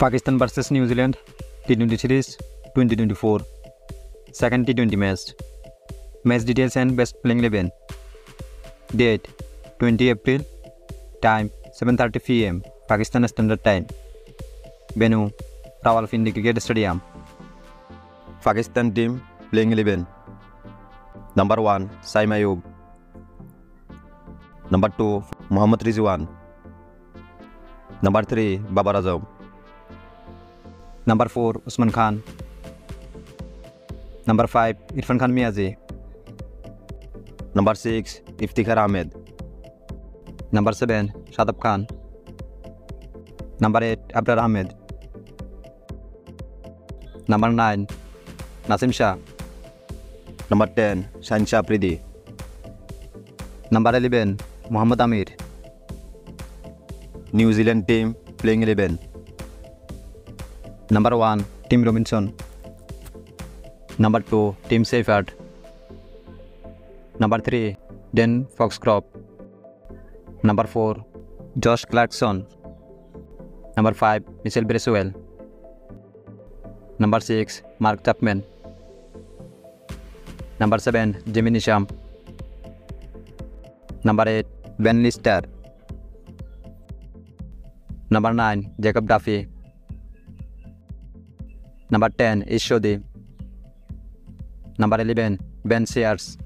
Pakistan vs New Zealand T20 Series 2024 Second T20 match. Match details and best playing 11. Date 20 April. Time 7:30 PM Pakistan Standard Time. Venue Rawalpindi Cricket Stadium. Pakistan team playing 11. Number 1 Saim Ayub. Number 2 Mohammad Rizwan. Number 3 Babar Azam. Number 4 Usman Khan. Number 5 Irfan Khan Miazi. Number 6 Iftikhar Ahmed. Number 7 Shadab Khan. Number 8 Abrar Ahmed. Number 9 Nasim Shah. Number 10 Shansha Apridi. Number 11 Muhammad Amir. New Zealand team playing 11. Number 1 Tim Robinson. Number 2 Tim Seifert. Number 3 Dan Foxcroft. Number 4 Josh Clarkson. Number 5 Michelle Bracewell. Number 6 Mark Chapman. Number 7 Jimmy Nisham. Number 8 Ben Lister. Number 9 Jacob Duffy. Number 10 Ishodi. Number 11 Ben Sears.